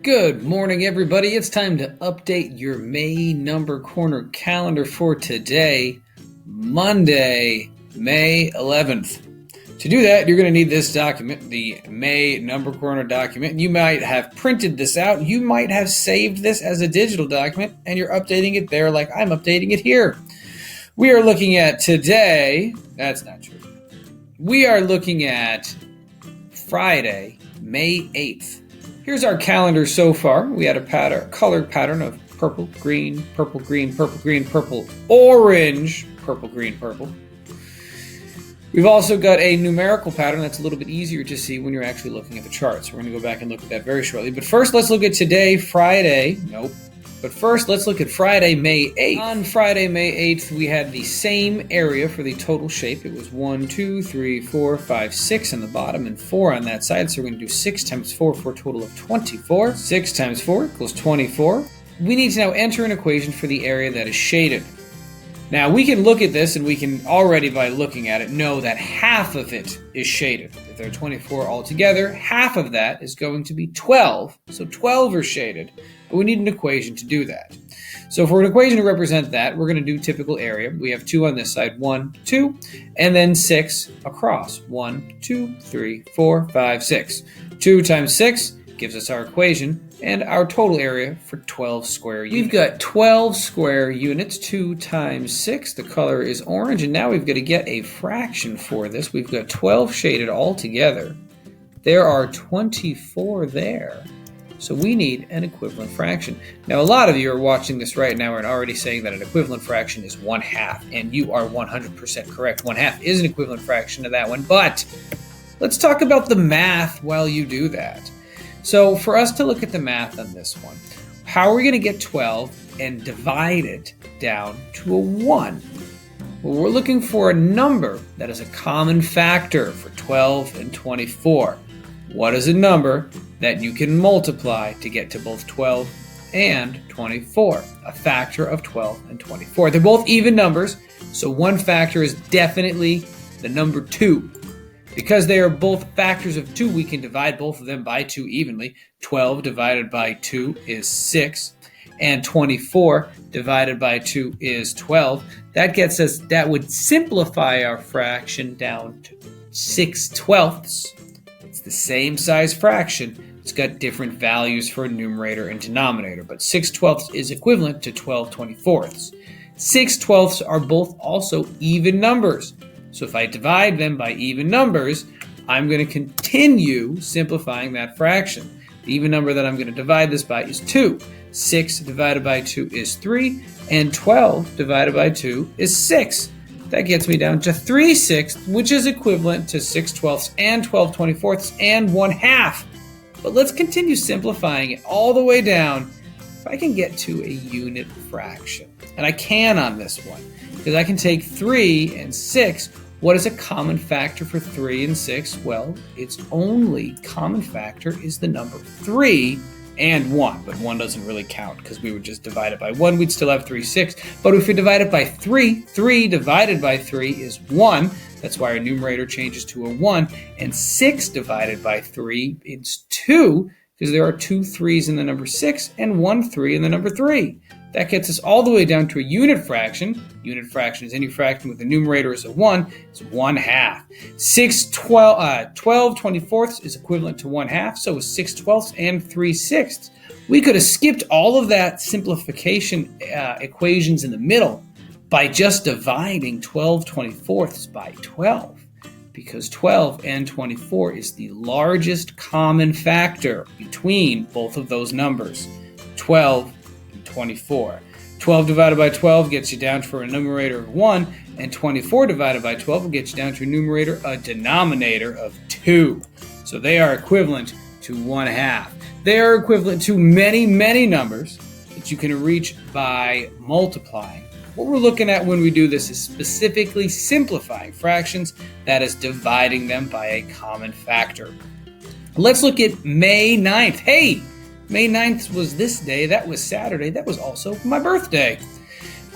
Good morning, everybody. It's time to update your May number corner calendar for today, Monday, May 11th. To do that, you're going to need this document, the May number corner document. You might have printed this out. You might have saved this as a digital document, and you're updating it there like I'm updating it here. We are looking at today. That's not true. We are looking at Friday, May 8th. Here's our calendar so far. We had a colored pattern of purple, green, purple, green, purple, green, purple, orange, purple, green, purple. We've also got a numerical pattern that's a little bit easier to see when you're actually looking at the charts. We're going to go back and look at that very shortly. But first, let's look at today, Friday. Nope. But first, let's look at Friday, May 8th. On Friday, May 8th, we had the same area for the total shape. It was 1, 2, 3, 4, 5, 6 on the bottom and 4 on that side. So we're going to do 6 times 4 for a total of 24. 6 times 4 equals 24. We need to now enter an equation for the area that is shaded. Now, we can look at this, and we can already, by looking at it, know that half of it is shaded. If there are 24 altogether, half of that is going to be 12. So 12 are shaded, but we need an equation to do that. So for an equation to represent that, we're going to do typical area. We have 2 on this side, 1, 2, and then 6 across. 1, 2, 3, 4, 5, 6. 2 times 6 gives us our equation and our total area for 12 square units. We've got 12 square units, 2 times 6. The color is orange, and now we've got to get a fraction for this. We've got 12 shaded all together. There are 24 there. So we need an equivalent fraction. Now, a lot of you are watching this right now and already saying that an equivalent fraction is 1/2, and you are 100% correct. 1/2 is an equivalent fraction to that one, but let's talk about the math while you do that. So for us to look at the math on this one, how are we going to get 12 and divide it down to a 1? Well, we're looking for a number that is a common factor for 12 and 24. What is a number that you can multiply to get to both 12 and 24? A factor of 12 and 24. They're both even numbers, so one factor is definitely the number 2. Because they are both factors of 2, we can divide both of them by 2 evenly. 12 divided by 2 is 6, and 24 divided by 2 is 12. That would simplify our fraction down to 6/12. It's the same size fraction. It's got different values for numerator and denominator, but 6/12 is equivalent to 12/24. 6/12 are both also even numbers. So if I divide them by even numbers, I'm going to continue simplifying that fraction. The even number that I'm going to divide this by is 2. 6 divided by 2 is 3, and 12 divided by 2 is 6. That gets me down to 3/6, which is equivalent to 6/12 and 12/24 and 1/2. But let's continue simplifying it all the way down. If I can get to a unit fraction, and I can on this one, because I can take 3 and 6. What is a common factor for 3 and 6? Well, its only common factor is the number 3 and 1, but 1 doesn't really count because we would just divide it by 1. We'd still have 3/6. But if we divide it by 3, 3 divided by 3 is 1. That's why our numerator changes to a 1. And 6 divided by 3 is 2, because there are 2 3s in the number 6 and 1 3 in the number 3. That gets us all the way down to a unit fraction. Unit fraction is any fraction with the numerator as a 1. It's 1/2. 12/24 is equivalent to 1/2, so is 6/12 and 3/6. We could have skipped all of that simplification equations in the middle by just dividing 12/24 by 12. Because 12 and 24 is the largest common factor between both of those numbers, 12 and 24. 12 divided by 12 gets you down to a numerator of 1, and 24 divided by 12 will get you down to a denominator of 2. So they are equivalent to 1/2. They are equivalent to many, many numbers that you can reach by multiplying. What we're looking at when we do this is specifically simplifying fractions, that is dividing them by a common factor. Let's look at May 9th. Hey, May 9th was this day. That was Saturday. That was also my birthday.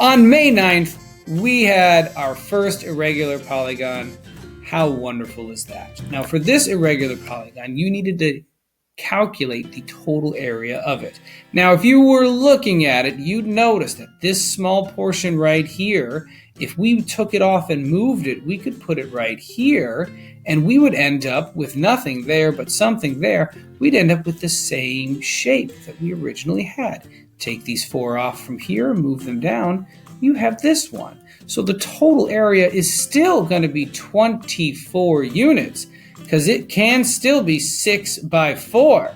On May 9th, we had our first irregular polygon. How wonderful is that? Now, for this irregular polygon, you needed to calculate the total area of it. Now, if you were looking at it, you'd notice that this small portion right here, if we took it off and moved it, we could put it right here, and we would end up with nothing there but something there. We'd end up with the same shape that we originally had. Take these 4 off from here, move them down, you have this one. So the total area is still going to be 24 units, because it can still be 6 by 4.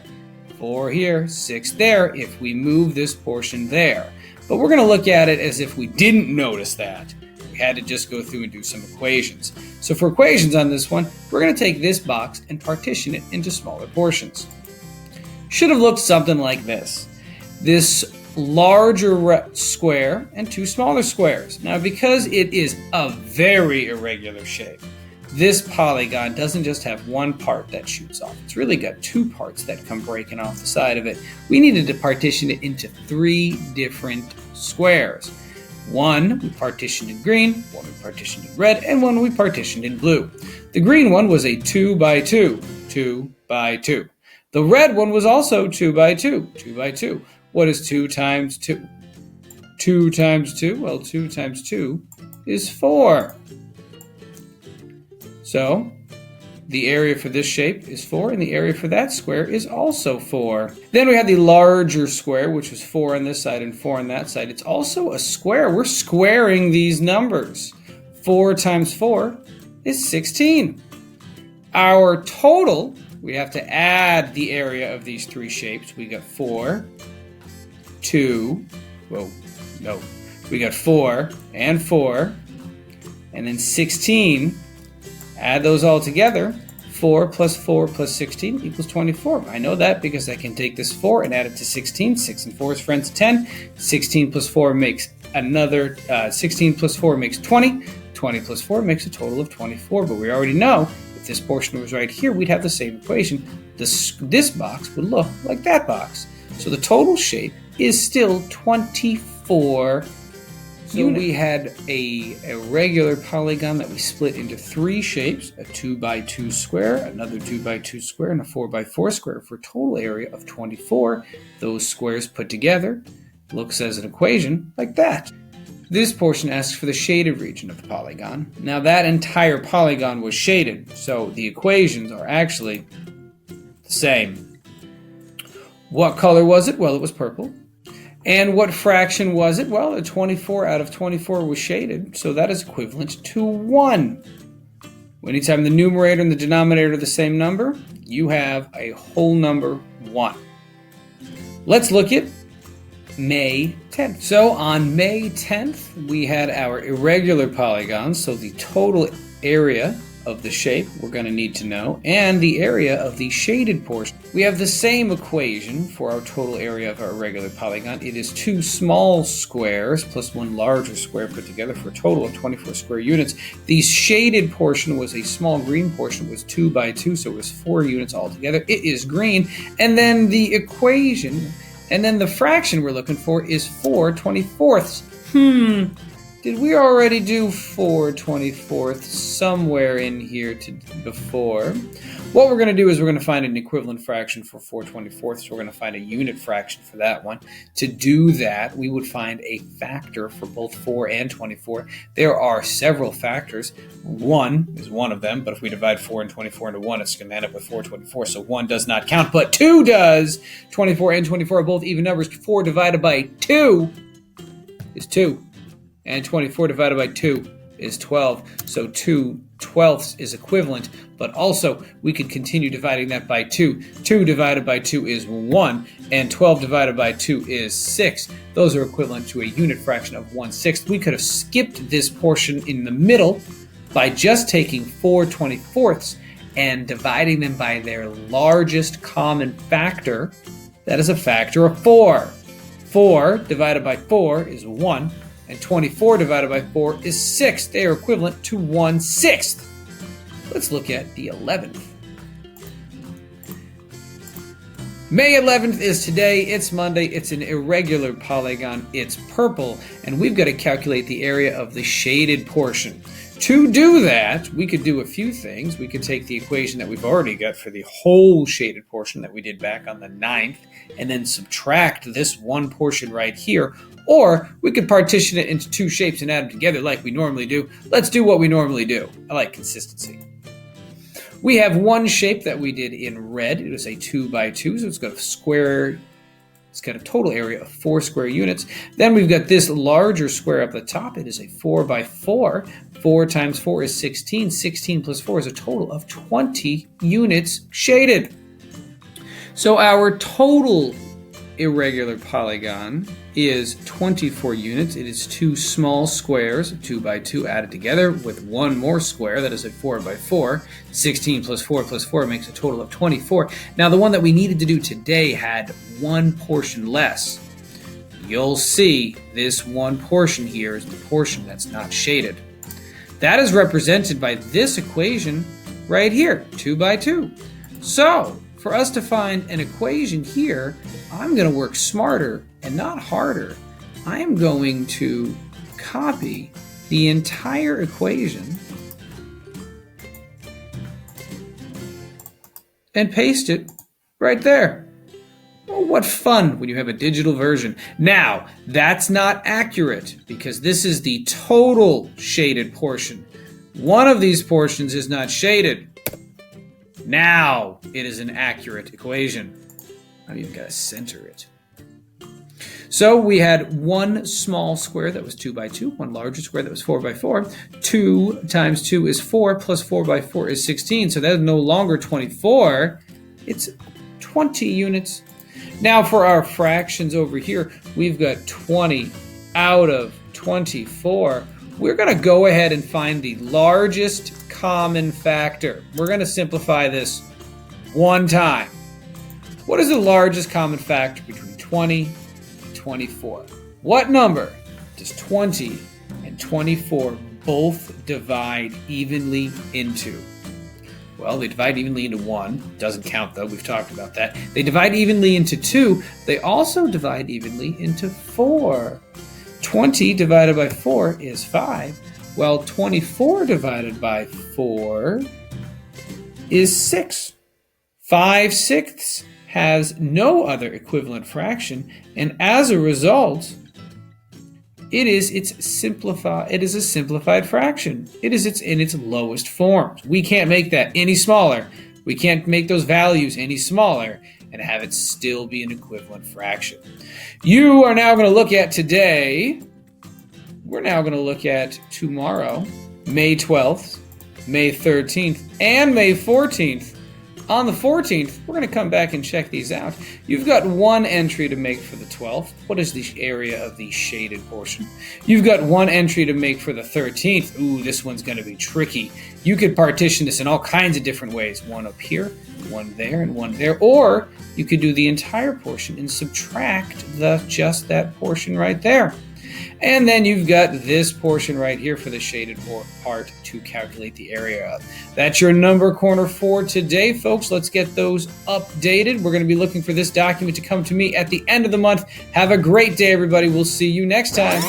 4 here, 6 there, if we move this portion there. But we're going to look at it as if we didn't notice that. We had to just go through and do some equations. So for equations on this one, we're going to take this box and partition it into smaller portions. Should have looked something like this. This larger square and 2 smaller squares. Now, because it is a very irregular shape, this polygon doesn't just have one part that shoots off. It's really got 2 parts that come breaking off the side of it. We needed to partition it into 3 different squares. One we partitioned in green, one we partitioned in red, and one we partitioned in blue. The green one was a 2 by 2, 2 by 2. The red one was also 2 by 2, 2 by 2. What is 2 times 2? 2 times 2? Well, 2 times 2 is 4. So, the area for this shape is 4, and the area for that square is also 4. Then we have the larger square, which was 4 on this side and 4 on that side. It's also a square. We're squaring these numbers. 4 times 4 is 16. Our total, we have to add the area of these 3 shapes. We got 4, 2, we got 4 and 4, and then 16. Add those all together. 4 plus 4 plus 16 equals 24. I know that because I can take this 4 and add it to 16. 6 and 4 is friends 10. 16 plus 4 makes another, 16 plus 4 makes 20. 20 plus 4 makes a total of 24. But we already know if this portion was right here, we'd have the same equation. This box would look like that box. So the total shape is still 24. So we had a regular polygon that we split into 3 shapes, a 2 by 2 square, another 2 by 2 square, and a 4 by 4 square for a total area of 24. Those squares put together looks as an equation like that. This portion asks for the shaded region of the polygon. Now that entire polygon was shaded, so the equations are actually the same. What color was it? Well, it was purple. And what fraction was it? Well, a 24 out of 24 was shaded, so that is equivalent to 1. Anytime the numerator and the denominator are the same number, you have a whole number 1. Let's look at May 10th. So on May 10th, we had our irregular polygons, so the total area of the shape we're going to need to know, and the area of the shaded portion. We have the same equation for our total area of our irregular polygon. It is 2 small squares plus 1 larger square put together for a total of 24 square units. The shaded portion was a small green portion, was 2 by 2, so it was 4 units altogether. It is green, and then the equation, and then the fraction we're looking for is 4 24ths. Did we already do 4 24ths somewhere in here before? What we're going to do is we're going to find an equivalent fraction for 4 24ths. We're going to find a unit fraction for that one. To do that, we would find a factor for both 4 and 24. There are several factors. 1 is one of them, but if we divide 4 and 24 into 1, it's going to end up with 4 24. So 1 does not count, but 2 does. 24 and 24 are both even numbers. 4 divided by 2 is 2. And 24 divided by 2 is 12. So 2 twelfths is equivalent, but also we could continue dividing that by 2. 2 divided by 2 is 1, and 12 divided by 2 is 6. Those are equivalent to a unit fraction of 1/6. We could have skipped this portion in the middle by just taking 4 24ths and dividing them by their largest common factor. That is a factor of 4. 4 divided by 4 is 1. And 24 divided by 4 is 6. They are equivalent to 1/6. Let's look at the 11th. May 11th is today. It's Monday. It's an irregular polygon. It's purple, and we've got to calculate the area of the shaded portion. To do that, we could do a few things. We could take the equation that we've already got for the whole shaded portion that we did back on the 9th, and then subtract this one portion right here. Or we could partition it into two shapes and add them together like we normally do. Let's do what we normally do. I like consistency. We have one shape that we did in red. It was a 2 by 2, so it's got a square. It's got a total area of 4 square units. Then we've got this larger square up the top. It is a 4 by 4. 4 times 4 is 16. 16 plus 4 is a total of 20 units shaded. So our total irregular polygon is 24 units. It is 2 small squares, 2 by 2 added together with one more square. That is a 4 by 4. 16 plus 4 plus 4 makes a total of 24. Now the one that we needed to do today had one portion less. You'll see this one portion here is the portion that's not shaded. That is represented by this equation right here, 2 by 2. So for us to find an equation here, I'm going to work smarter and not harder. I am going to copy the entire equation and paste it right there. Oh, what fun when you have a digital version. Now, that's not accurate because this is the total shaded portion. One of these portions is not shaded. Now it is an accurate equation. I've even got to center it. So we had one small square that was 2 by 2, one larger square that was 4 by 4. 2 times 2 is 4, plus 4 by 4 is 16. So that is no longer 24. It's 20 units. Now for our fractions over here, we've got 20 out of 24. We're going to go ahead and find the largest common factor. We're going to simplify this one time. What is the largest common factor between 20 and 24? What number does 20 and 24 both divide evenly into? Well, they divide evenly into 1. Doesn't count, though. We've talked about that. They divide evenly into 2. They also divide evenly into 4. 20 divided by 4 is 5, while 24 divided by 4 is 6. 5/6 has no other equivalent fraction, and as a result, it is a simplified fraction. It is in its lowest form. We can't make that any smaller. We can't make those values any smaller and have it still be an equivalent fraction. You are now going to look at today. We're now going to look at tomorrow, May 12th, May 13th, and May 14th. On the 14th, we're going to come back and check these out. You've got one entry to make for the 12th. What is the area of the shaded portion? You've got one entry to make for the 13th. Ooh, this one's going to be tricky. You could partition this in all kinds of different ways. One up here, one there, and one there. Or you could do the entire portion and subtract just that portion right there. And then you've got this portion right here for the shaded part to calculate the area of. That's your number corner for today, folks. Let's get those updated. We're going to be looking for this document to come to me at the end of the month. Have a great day, everybody. We'll see you next time.